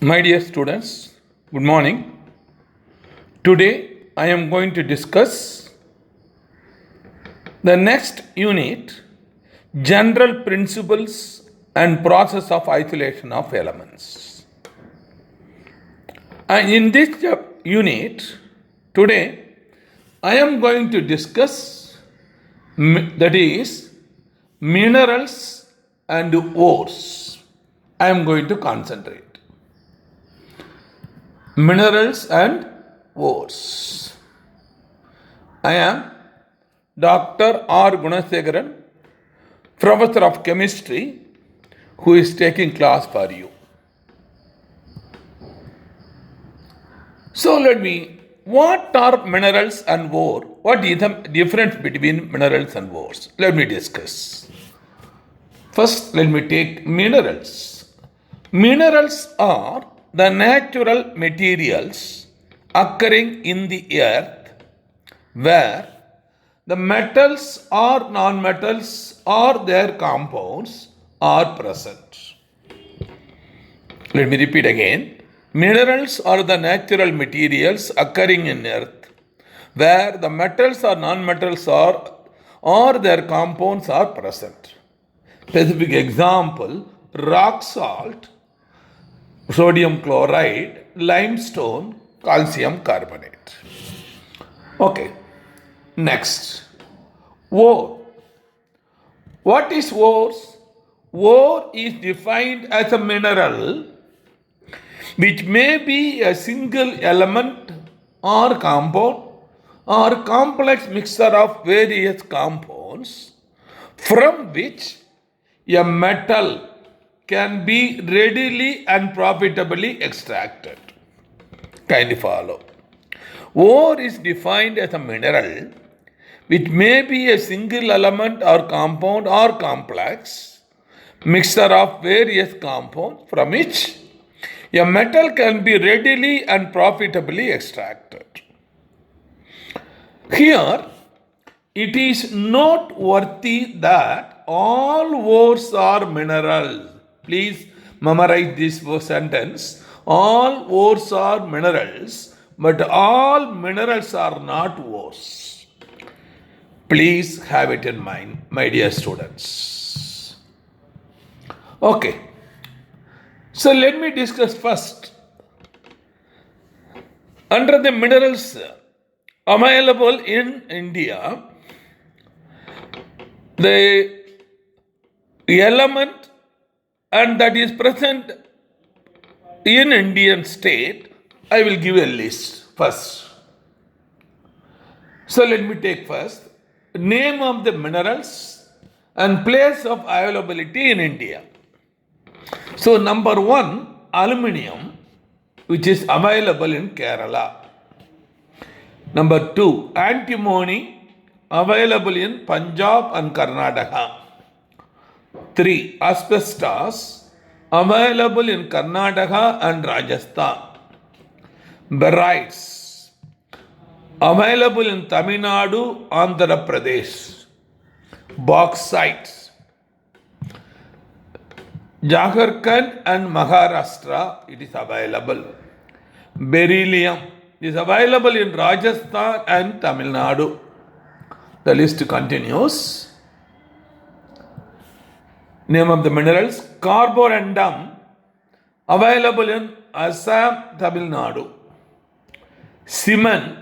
My dear students, good morning. Today I am going to discuss the next unit, general principles and process of isolation of elements. And in this unit, today I am going to discuss that is minerals and ores. I am going to concentrate. Minerals and ores. I am Dr. R. Gunasegaran, Professor of Chemistry, who is taking class for you. So what are minerals and ore? What is the difference between minerals and ores? Let me discuss. First, let me take minerals. Minerals are the natural materials occurring in the earth where the metals or non-metals or their compounds are present. Let me repeat again. Minerals are the natural materials occurring in earth where the metals or non-metals or their compounds are present. Specific example, rock salt, sodium chloride, limestone, calcium carbonate. Okay, next, ore. What is ore? Ore is defined as a mineral which may be a single element or compound or complex mixture of various compounds from which a metal can be readily and profitably extracted. Kindly follow. Ore is defined as a mineral which may be a single element or compound or complex mixture of various compounds from which a metal can be readily and profitably extracted. Here, it is noteworthy that all ores are minerals. Please memorize this sentence. All ores are minerals, but all minerals are not ores. Please have it in mind, my dear students. Okay. So let me discuss first. Under the minerals available in India, the element and that is present in Indian state, I will give a list first. So let me take first name of the minerals and place of availability in India. So number 1, aluminium, which is available in Kerala. Number 2, antimony, available in Punjab and Karnataka. 3, asbestos, available in Karnataka and Rajasthan. Barytes, available in Tamil Nadu, Andhra Pradesh. Bauxite, Jharkhand and Maharashtra, it is available. Beryllium is available in Rajasthan and Tamil Nadu. The list continues. Name of the minerals, carborundum, available in Assam, Tamil Nadu. Cement,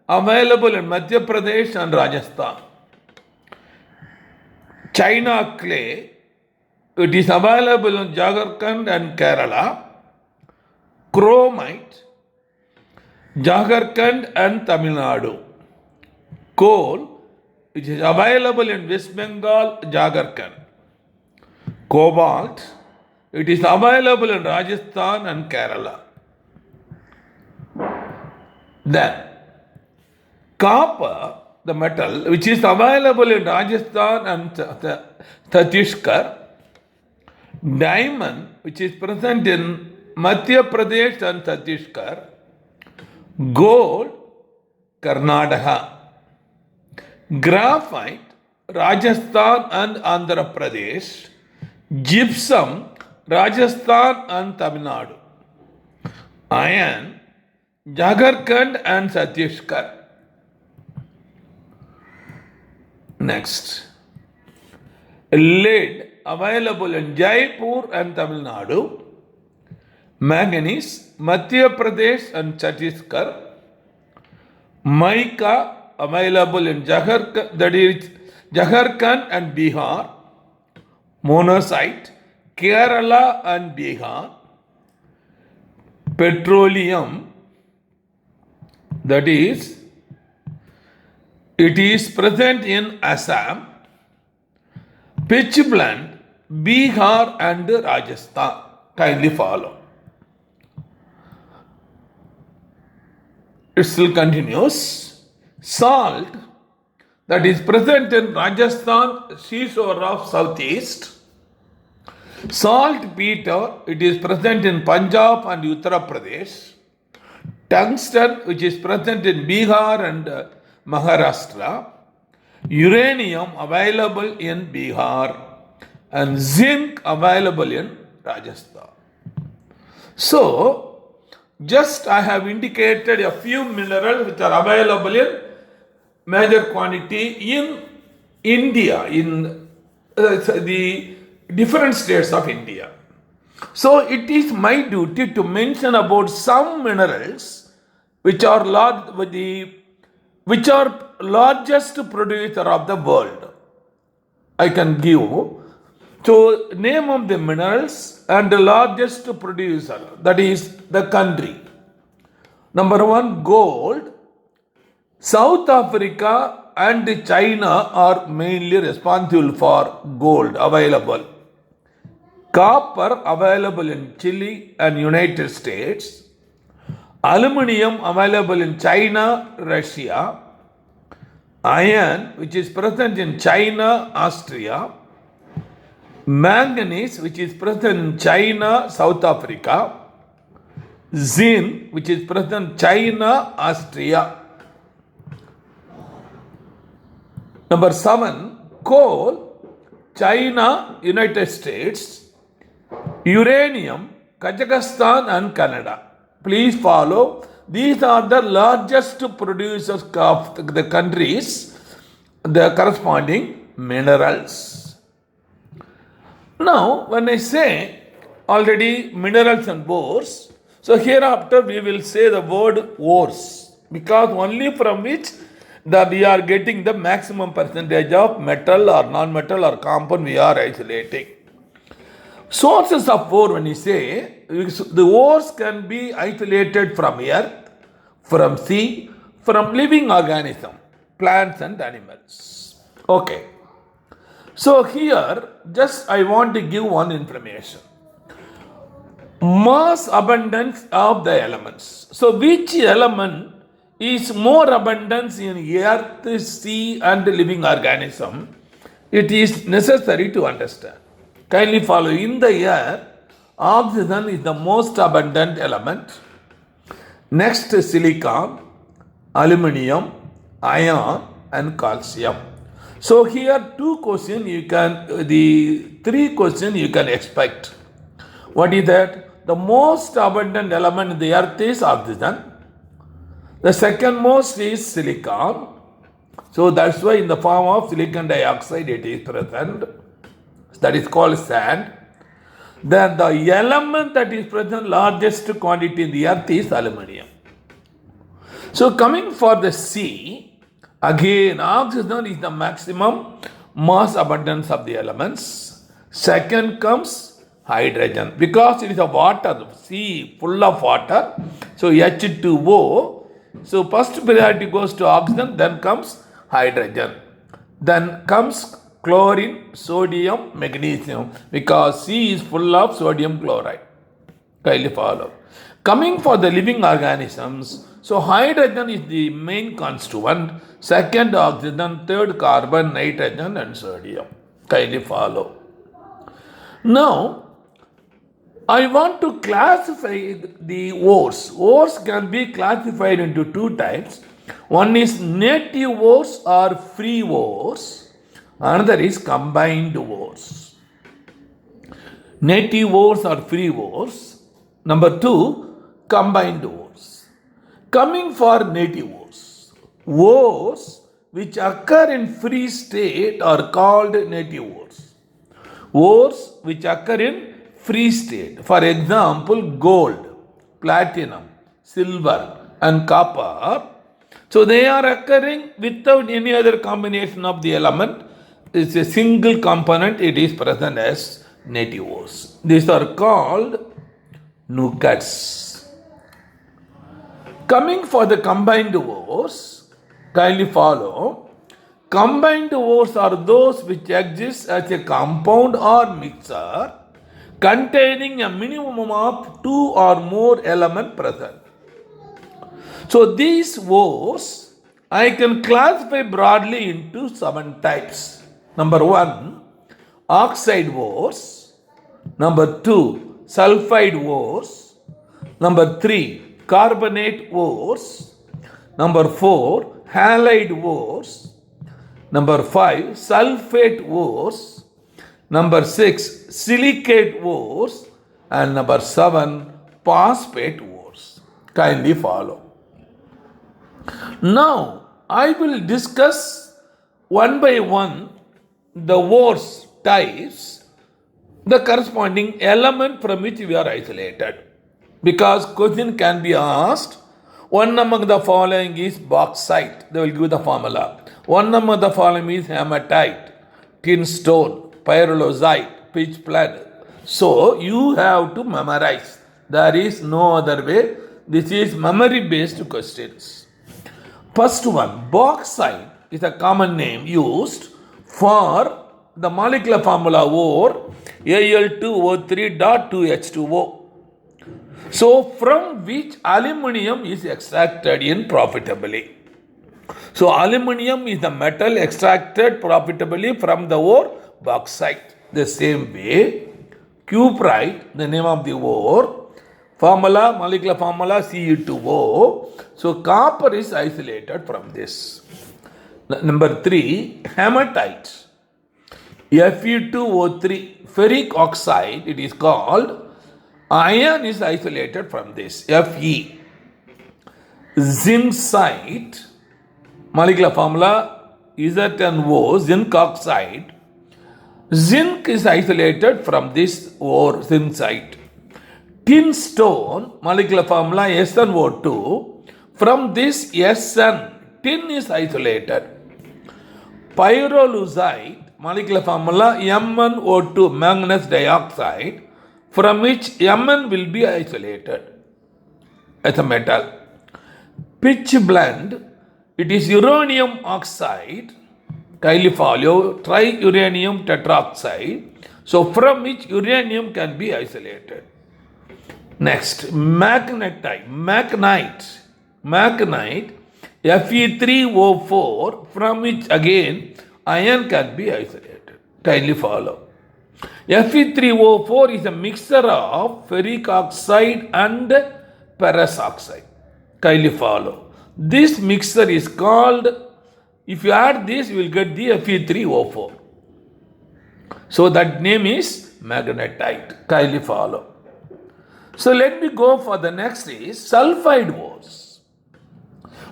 available in Madhya Pradesh and Rajasthan. China clay, it is available in Jharkhand and Kerala. Chromite, Jharkhand and Tamil Nadu. Coal, which is available in West Bengal, Jharkhand. Cobalt, it is available in Rajasthan and Kerala. Then, copper, the metal, which is available in Rajasthan and Chhattisgarh. Diamond, which is present in Madhya Pradesh and Chhattisgarh. Gold, Karnataka. Graphite, Rajasthan and Andhra Pradesh. Gypsum, Rajasthan and Tamil Nadu. iron, Jharkhand and Chhattisgarh. Next, lead available in Jaipur and Tamil Nadu, manganese, Madhya Pradesh and Chhattisgarh, mica available in Jharkhand, that is Jharkhand and Bihar, monazite, Kerala and Bihar, petroleum, that is, it is present in Assam, pitchblende, Bihar and Rajasthan. Kindly follow. It still continues. Salt, that is present in Rajasthan, seashore of southeast. Saltpeter, it is present in Punjab and Uttar Pradesh. Tungsten, which is present in Bihar and Maharashtra. Uranium available in Bihar, and zinc available in Rajasthan. So, just I have indicated a few minerals which are available in major quantity in India, in the different states of India. So it is my duty to mention about some minerals which are largest producer of the world. I can give. So name of the minerals and the largest producer, that is the country. Number 1, gold. South Africa and China are mainly responsible for gold available. Copper available in Chile and United States. Aluminium available in China, Russia. Iron, which is present in China, Austria. Manganese, which is present in China, South Africa. Zinc, which is present in China, Austria. Number 7, coal, China, United States. Uranium, Kazakhstan and Canada. Please follow. These are the largest producers of the countries, the corresponding minerals. Now, when I say already minerals and ores, so hereafter we will say the word ores, because only from which we are getting the maximum percentage of metal or non-metal or compound we are isolating. Sources of ore, when you say, the ores can be isolated from earth, from sea, from living organism, plants and animals. Okay. So here, just I want to give one information. Mass abundance of the elements. So which element is more abundance in earth, sea and living organism? It is necessary to understand. Kindly follow. In the air, oxygen is the most abundant element. Next, silicon, aluminium, iron and calcium. So here three questions you can expect. What is that? The most abundant element in the earth is oxygen. The second most is silicon. So that's why in the form of silicon dioxide it is present. That is called sand. Then the element that is present largest quantity in the earth is aluminium. So coming for the sea, again oxygen is the maximum mass abundance of the elements. Second comes hydrogen, because it is a water, the sea full of water. So H2O. So first priority goes to oxygen, then comes hydrogen. Then comes chlorine, sodium, magnesium, because sea is full of sodium chloride. Kindly follow. Coming for the living organisms, so hydrogen is the main constituent, second oxygen, third carbon, nitrogen and sodium. Kindly follow. Now, I want to classify the ores. Ores can be classified into two types. One is native ores or free ores. Another is combined ores. Native ores or free ores. Number 2, combined ores. Coming for native ores. Ores which occur in free state are called native ores. Ores which occur in free state. For example, gold, platinum, silver, and copper. So they are occurring without any other combination of the element. It's a single component, it is present as native ores. These are called nuggets. Coming for the combined ores, kindly follow. Combined ores are those which exist as a compound or mixture containing a minimum of 2 or more elements present. So these ores I can classify broadly into 7 types. Number 1, oxide ores. Number 2, sulfide ores. Number 3, carbonate ores. Number 4, halide ores. Number 5, sulfate ores. Number 6, silicate ores. And number 7, phosphate ores. Kindly follow. Now, I will discuss one by one the ores types, the corresponding element from which we are isolated. Because question can be asked, one among the following is bauxite. They will give the formula. One among the following is hematite, tin stone, pyrolusite, pitch blende. So you have to memorize. There is no other way. This is memory based questions. First one, bauxite is a common name used for the molecular formula ore Al2O3.2H2O. So from which aluminium is extracted in profitably. So aluminium is the metal extracted profitably from the ore bauxite. The same way, cuprite, the name of the ore, formula, molecular formula Cu2O. So copper is isolated from this. Number 3, hematite. Fe2O3, ferric oxide, it is called. Iron is isolated from this. Fe. Zincite, molecular formula Z10O, zinc oxide. Zinc is isolated from this ore, zincite. Tin stone, molecular formula SnO2. From this Sn, tin is isolated. Pyrolusite, molecular formula MnO2, manganese dioxide, from which Mn will be isolated as a metal. Pitch blende, it is uranium oxide, kindly follow, triuranium tetroxide, so from which uranium can be isolated. Next, magnetite, Fe3O4, from which again iron can be isolated. Kindly follow. Fe3O4 is a mixture of ferric oxide and ferrous oxide. Kindly follow. This mixture is called, if you add this, you will get the Fe3O4. So that name is magnetite. Kindly follow. So let me go for the next is sulfide ores.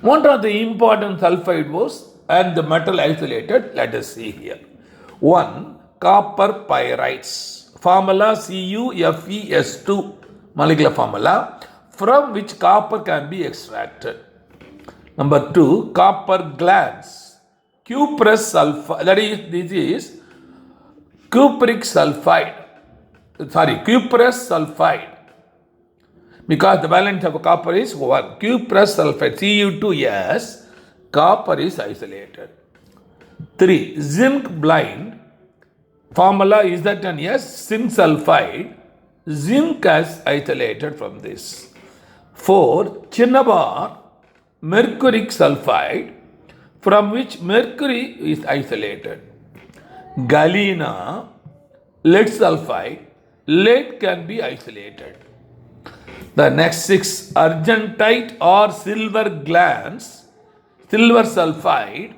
What are the important sulfide ores and the metal isolated? Let us see here. 1, copper pyrites. Formula CuFeS2, molecular formula, from which copper can be extracted. Number 2, copper glands. Cuprous sulfide, that is, this is cupric sulfide. Cuprous sulfide. Because the valence of copper is 1. Cuprous sulfide, Cu2S, copper is isolated. 3, zinc blind. Formula is that an S, zinc sulfide. Zinc is isolated from this. 4, cinnabar, mercuric sulfide, from which mercury is isolated. Galena, lead sulfide, lead can be isolated. The next 6, argentite or silver glands, silver sulfide,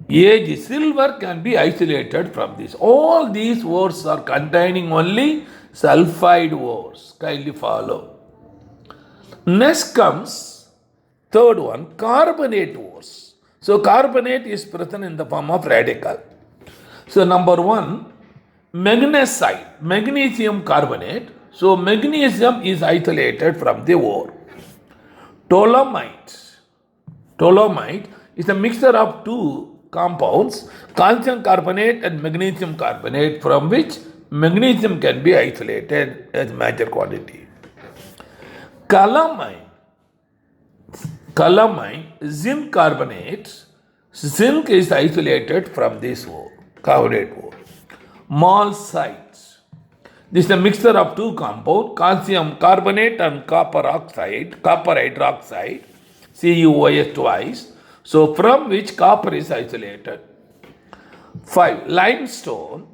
Ag, silver can be isolated from this. All these ores are containing only sulfide ores. Kindly follow. Next comes third one, carbonate ores. So carbonate is present in the form of radical. So number one, magnesite, magnesium carbonate. So magnesium is isolated from the ore. Dolomite. Dolomite is a mixture of two compounds, calcium carbonate and magnesium carbonate, from which magnesium can be isolated as major quantity. Calamine, zinc carbonate. Zinc is isolated from this ore, carbonate ore. Malsite. This is a mixture of two compounds, calcium carbonate and copper oxide, copper hydroxide, CuOH twice. So from which copper is isolated. 5. Limestone.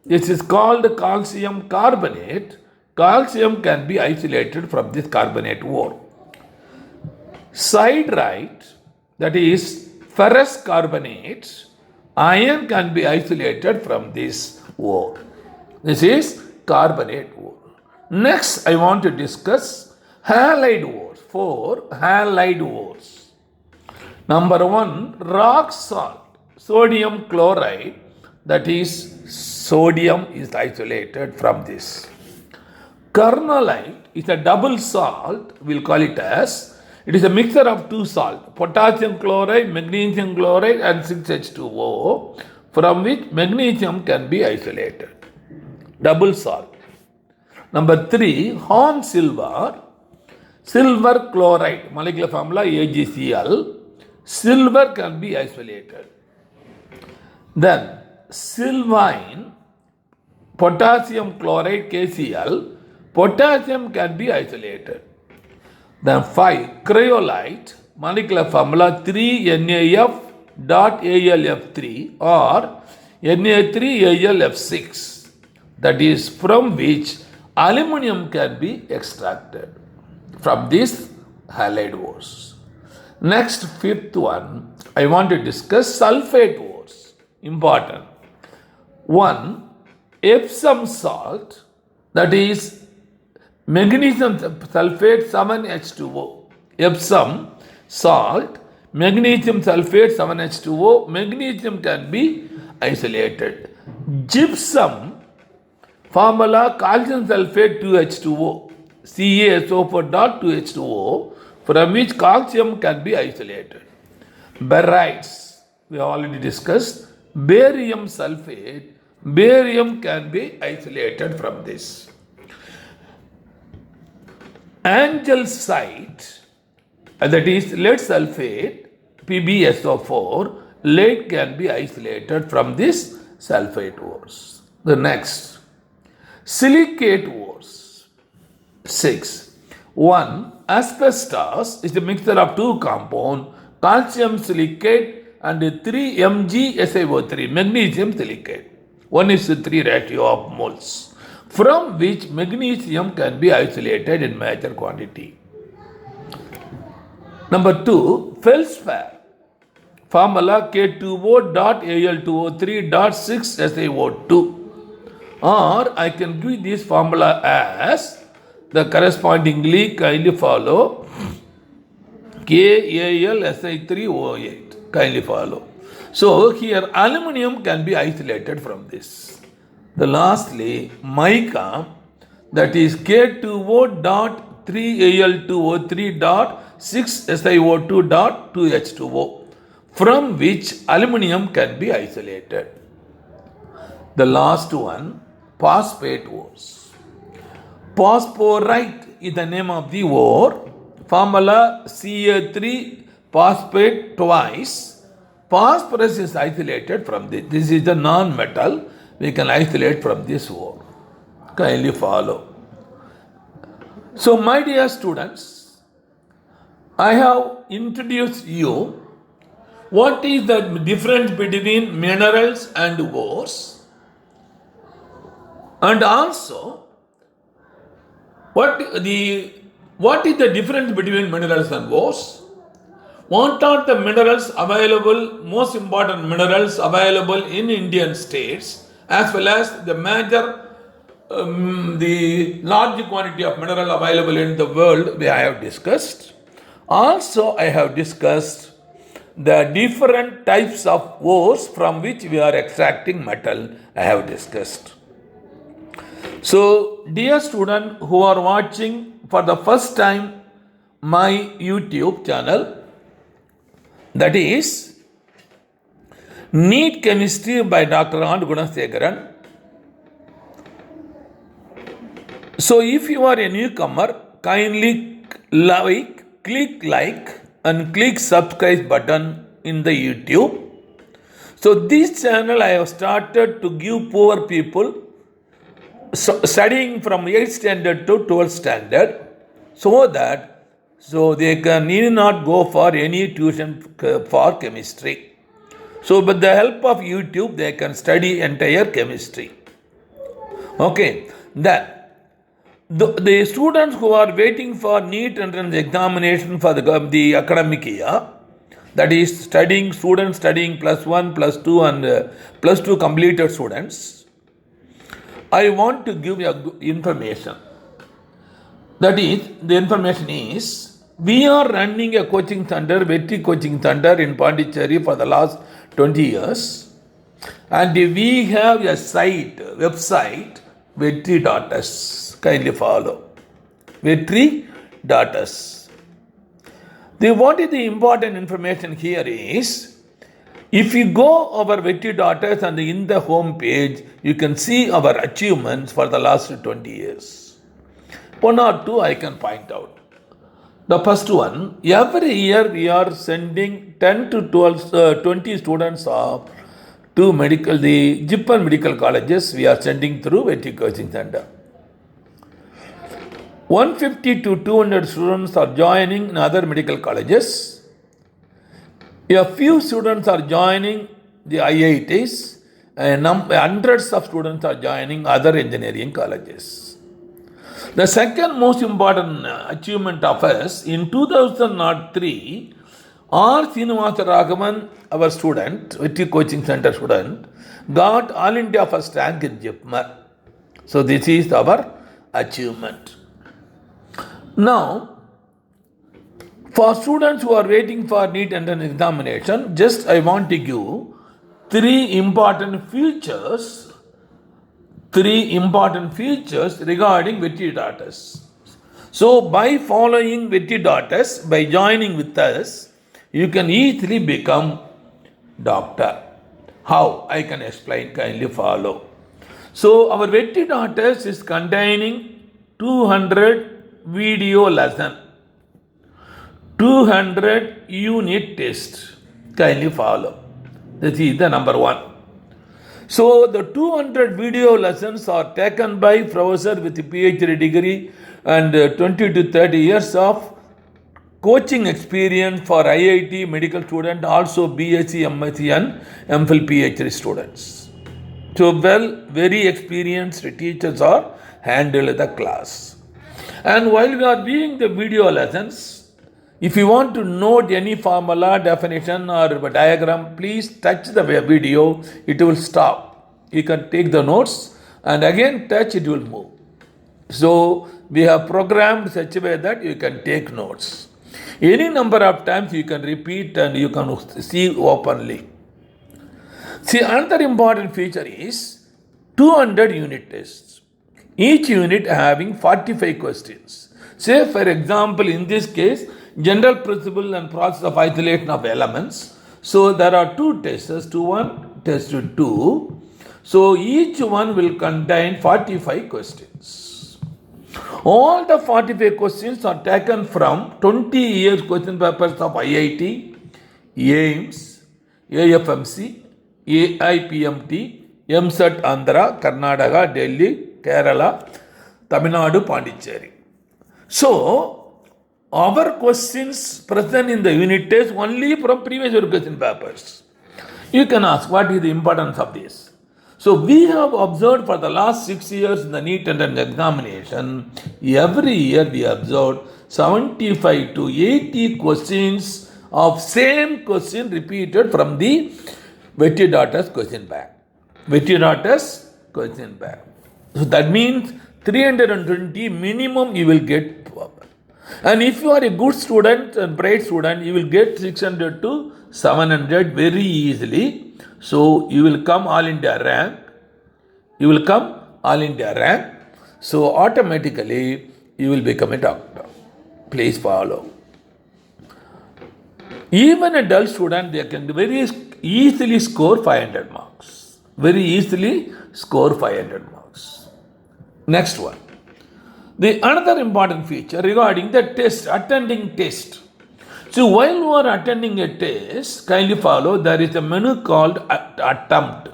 This is called calcium carbonate. Calcium can be isolated from this carbonate ore. Siderite, that is ferrous carbonate, iron can be isolated from this ore. This is carbonate ore. Next, I want to discuss halide ores. 4 halide ores. Number 1, rock salt, sodium chloride, that is sodium is isolated from this. Kernelite is a double salt, we'll call it as. It is a mixture of two salts, potassium chloride, magnesium chloride and 6H2O, from which magnesium can be isolated. Double salt. Number 3, horn silver, silver chloride, molecular formula AgCl. Silver can be isolated. Then sylvine, potassium chloride KCl, potassium can be isolated. Then 5, cryolite, molecular formula 3NaF.AlF3 or Na3AlF6, that is from which aluminum can be extracted from this halide ores. Next, 5th one, I want to discuss sulfate ores. Important. 1, Epsom salt, that is magnesium sulfate 7H2O. Epsom salt, magnesium sulfate 7H2O, magnesium can be isolated. Gypsum, formula calcium sulfate 2H2O, CaSO4.2H2O, from which calcium can be isolated. Barytes, we have already discussed. Barium sulfate, barium can be isolated from this. Angelcite, that is lead sulfate, PbSO4, lead can be isolated from this sulfate ores. The next, silicate ores. 6. 1, asbestos is a mixture of two compounds, calcium silicate and 3MgSiO3, magnesium silicate. 1:3 ratio of moles, from which magnesium can be isolated in major quantity. Number 2, feldspar, formula K2O.Al2O3.6SiO2, or I can give this formula as the correspondingly kindly follow KAlSi3O8, kindly follow. So here aluminum can be isolated from this. The lastly, mica, that is K2O.3Al2O3.6SiO2.2H2O, from which aluminum can be isolated. The last one, phosphate ores. Phosphorite is the name of the ore, formula Ca3 phosphate twice. Phosphorus is isolated from this. This is the non-metal. We can isolate from this ore. Kindly follow. So, my dear students, I have introduced you what is the difference between minerals and ores, and also what is the difference between minerals and ores? What are the minerals available, most important minerals available in Indian states, as well as the major the large quantity of mineral available in the world, I have discussed. Also, I have discussed the different types of ores from which we are extracting metal. I have discussed. So, dear student who are watching for the first time my YouTube channel, that is NEET Chemistry by Dr. Ant Gunasekaran. So, if you are a newcomer, kindly click like and click subscribe button in the YouTube. So, this channel I have started to give poor people studying from 8th standard to 12th standard so they need not go for any tuition for chemistry. So, with the help of YouTube, they can study entire chemistry. Okay, then the students who are waiting for NEET entrance examination for the academic year, that is students studying +1, +2 and +2 completed students, I want to give you information. That is, the information is, we are running a coaching center, Vetri Coaching Center in Pondicherry for the last 20 years. And we have a website, Vetri.us. Kindly follow. Vetri.us. What is the important information here is, if you go over Vetri.us and in the home page, you can see our achievements for the last 20 years. One or two I can point out. The first one, every year we are sending 10 to 20 students to the Jippan medical colleges. We are sending through Vetri Coaching Center. 150 to 200 students are joining in other medical colleges. A few students are joining the IITs and hundreds of students are joining other engineering colleges. The second most important achievement of us, in 2003, R. Srinivasa Raghavan, our student, Vetri Coaching Center student, got All India first rank in JIPMER. So this is our achievement. Now, for students who are waiting for NEET entrance examination, just I want to give three important features regarding Vetri.us. So, by following Vetri.us, by joining with us, you can easily become doctor. How? I can explain, kindly follow. So, our Vetri.us is containing 200 video lesson, 200 unit test. Kindly follow. This is the number one. So the 200 video lessons are taken by professor with a PhD degree and 20 to 30 years of coaching experience for IIT medical student, also BSc, MSc and MPhil PhD students. So very experienced teachers are handling the class. And while we are doing the video lessons, if you want to note any formula, definition or diagram, please touch the video, it will stop. You can take the notes and again touch, it will move. So we have programmed such a way that you can take notes. Any number of times you can repeat and you can see openly. See, another important feature is 200 unit tests. Each unit having 45 questions. Say, for example, in this case, general principle and process of isolation of elements. So, there are two tests, test 1, test 2. So, each one will contain 45 questions. All the 45 questions are taken from 20 years question papers of IIT, AIMS, AFMC, AIPMT, MSET Andhra, Karnataka, Delhi, Kerala, Tamil Nadu, Pondicherry. So, our questions present in the unit test only from previous year question papers. You can ask, what is the importance of this? So, we have observed for the last 6 years in the NEET entrance examination, every year we observed 75 to 80 questions of same question repeated from the Vetri.us question bank. Vetri.us question bank. So that means 320 minimum you will get. And if you are a good student and bright student, you will get 600 to 700 very easily. So you will come all India rank. You will come all India rank. So automatically you will become a doctor. Please follow. Even a dull student, they can very easily score 500 marks. Very easily score 500 marks. Next one. The another important feature regarding the test, attending test. So while you are attending a test, kindly follow, there is a menu called attempt.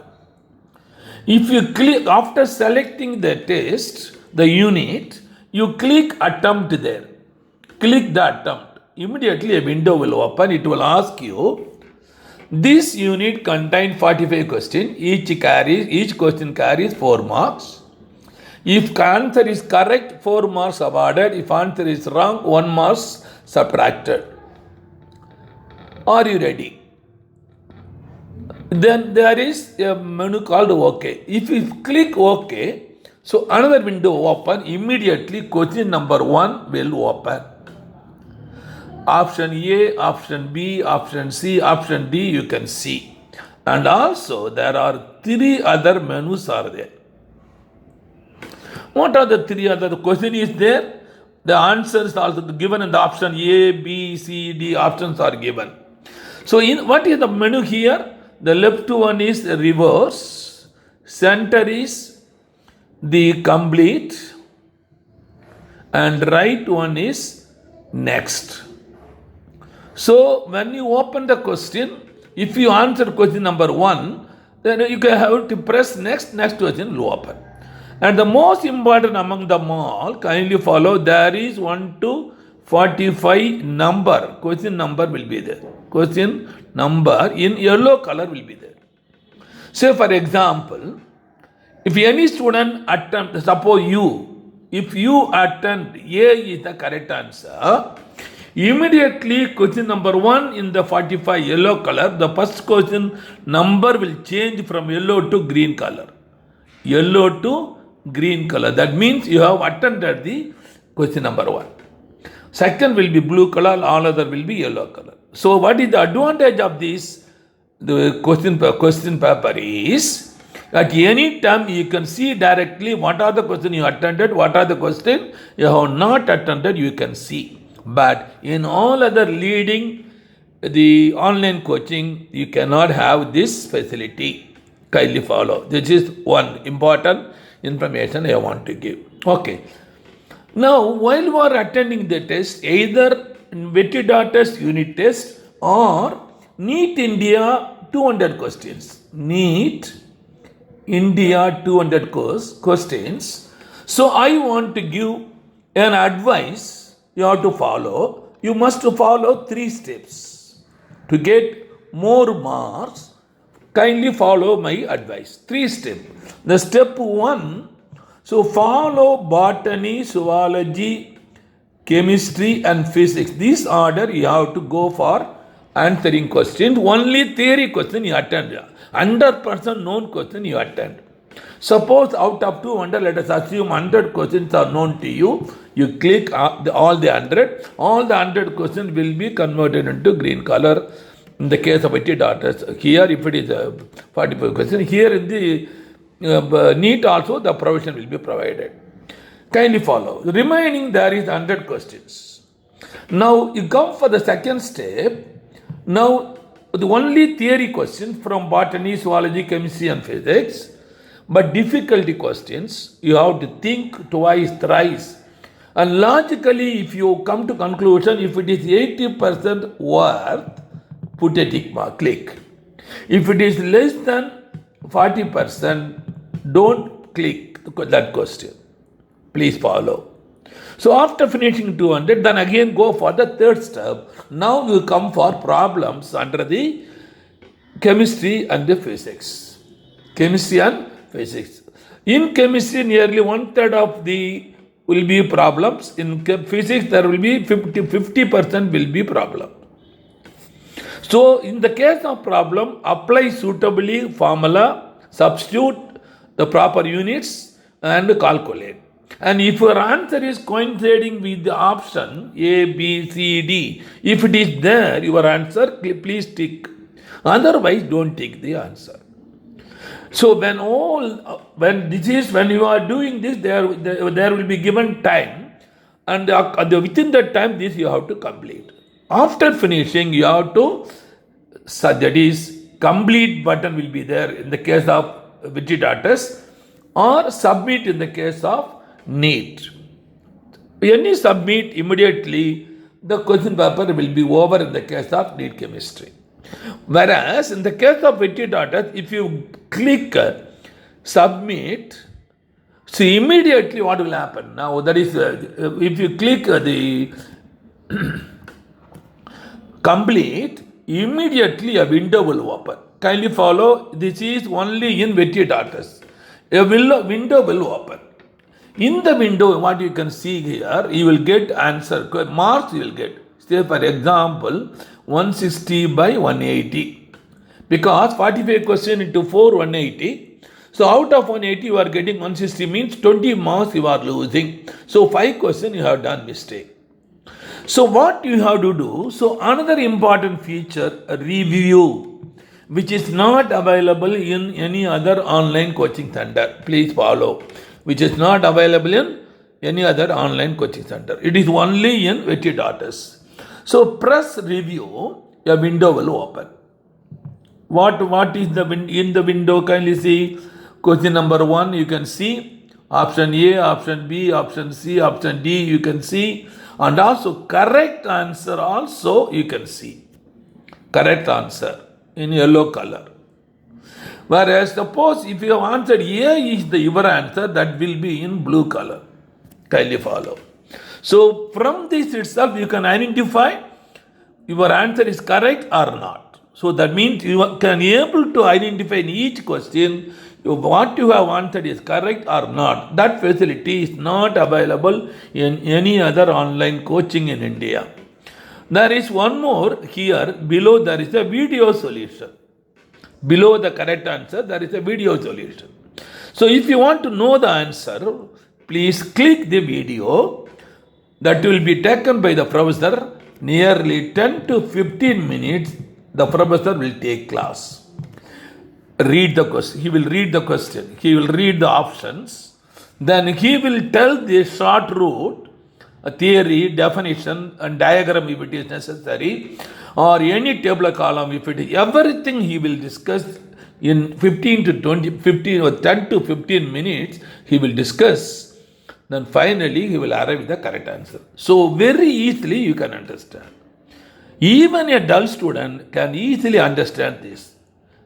If you click, after selecting the test, the unit, you click attempt there. Click the attempt. Immediately a window will open. It will ask you, this unit contains 45 questions. Each question carries 4 marks. If answer is correct, 4 marks awarded. If answer is wrong, 1 mark subtracted. Are you ready? Then there is a menu called OK. If you click OK, so another window open. Immediately question number 1 will open. Option A, option B, option C, option D you can see. And also there are 3 other menus are there. What are the 3 other question is there? The answers also given in the option A, B, C, D options are given. So in what is the menu here? The left one is reverse, center is the complete, and right one is next. So when you open the question, if you answer question number 1, then you can have to press next question will open. And the most important among them all, kindly follow, there is 1 to 45 number, question number will be there. Question number in yellow color will be there. Say for example, if any student attempt, suppose if you attempt A is the correct answer, immediately question number 1 in the 45 yellow color, the first question number will change from yellow to green color. Yellow to green color. That means you have attended the question number 1. Second will be blue color, all other will be yellow color. So what is the advantage of this? The question paper is, at any time you can see directly what are the questions you attended, what are the questions you have not attended, you can see. But in all other leading the online coaching, you cannot have this facility. Kindly follow. This is one important information I want to give. Okay. Now, while you are attending the test, either Vetida test, unit test, or NEET India 200 questions. NEET India 200 questions. So, I want to give an advice you have to follow. You must follow 3 steps. To get more marks, kindly follow my advice. 3 steps. The step 1, so follow botany, zoology, chemistry and physics. This order you have to go for answering questions. Only theory question you attend. 100% known question you attend. Suppose out of 200, let us assume 100 questions are known to you. You click all the 100. All the 100 questions will be converted into green color. In the case of IT daughters, here if it is a 45 question, here in the NEET also the provision will be provided. Kindly follow. Remaining there is 100 questions. Now you come for the second step. Now the only theory questions from botany, zoology, chemistry and physics, but difficulty questions you have to think twice, thrice. And logically if you come to conclusion, if it is 80% worth, put a tick mark, click. If it is less than 40%, don't click that question. Please follow. So after finishing 200, then again go for the third step. Now you come for problems under the chemistry and the physics. Chemistry and physics. In chemistry, nearly 1/3 of the will be problems. In physics, there will be 50% will be problem. So in the case of problem, apply suitably formula, substitute the proper units, and calculate. And if your answer is coinciding with the option A, B, C, D, if it is there, your answer, please tick. Otherwise, don't tick the answer. So when you are doing this, there will be given time, and within that time, this you have to complete. After finishing, you have to, so that is, complete button will be there in the case of Wikidata, or submit in the case of NEET. When you submit, immediately the question paper will be over in the case of NEET chemistry. Whereas in the case of Wikidata, if you click submit, see immediately what will happen. Now that is, if you click the complete, immediately a window will open. Kindly follow. This is only in Wikidata. A window will open. In the window, what you can see here, you will get answer marks. You will get, say for example, 160 by 180, because 45 question into 4, 180. So out of 180, you are getting 160, means 20 marks you are losing. So 5 questions you have done mistake. So what you have to do? So another important feature, review, which is not available in any other online coaching center. Please follow. Which is not available in any other online coaching center. It is only in Wikidata. So press review, a window will open. What is in the window? Kindly see question number 1. You can see option A, option B, option C, option D. You can see, and also correct answer. Also you can see correct answer in yellow color. Whereas suppose if you have answered A is your answer, that will be in blue color. Kindly follow. So from this itself, you can identify your answer is correct or not. So that means you can be able to identify in each question what you have answered is correct or not. That facility is not available in any other online coaching in India. There is one more here below. There is a video solution. Below the correct answer, there is a video solution. So if you want to know the answer, please click the video. That will be taken by the professor. Nearly 10 to 15 minutes, the professor will take class. Read the question. He will read the question. He will read the options. Then he will tell the short route, a theory, definition, and diagram if it is necessary, or any table column if it is, everything he will discuss in 15 or 10 to 15 minutes. He will discuss. Then finally he will arrive with the correct answer. So very easily you can understand. Even a dull student can easily understand this.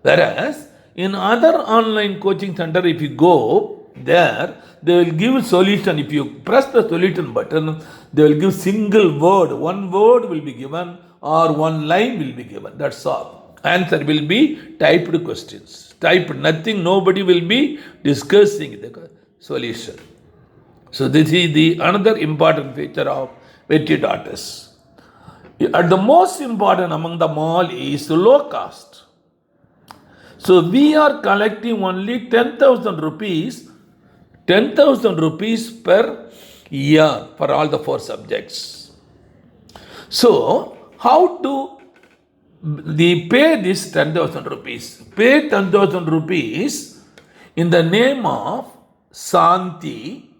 Whereas in other online coaching center, if you go there, they will give solution. If you press the solution button, they will give single word. One word will be given or one line will be given. That's all. Answer will be typed questions. Typed nothing. Nobody will be discussing the solution. So this is the another important feature of Wikidata. And the most important among them all is low cost. So we are collecting only 10,000 rupees. 10,000 rupees per year for all the 4 subjects. So, how to pay this 10,000 rupees? Pay 10,000 rupees in the name of Santi.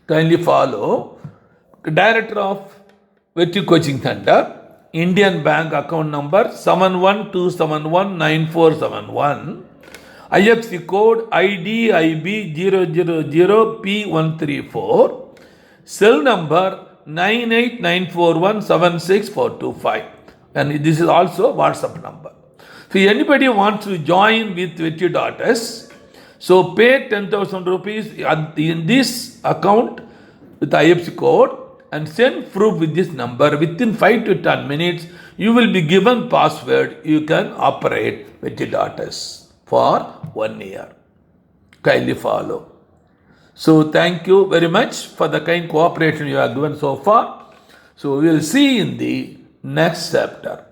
Kindly follow. Director of Vetri Coaching Center, Indian Bank account number 7127194771. IFSC code IDIB 000P134, cell number 9894176425, and this is also WhatsApp number. So anybody wants to join with Wikidata, so pay 10,000 rupees in this account with IFSC code and send proof with this number. Within 5 to 10 minutes, you will be given password. You can operate Wikidata for 1 year. Kindly follow. So thank you very much for the kind cooperation you have given so far. So we will see in the next chapter.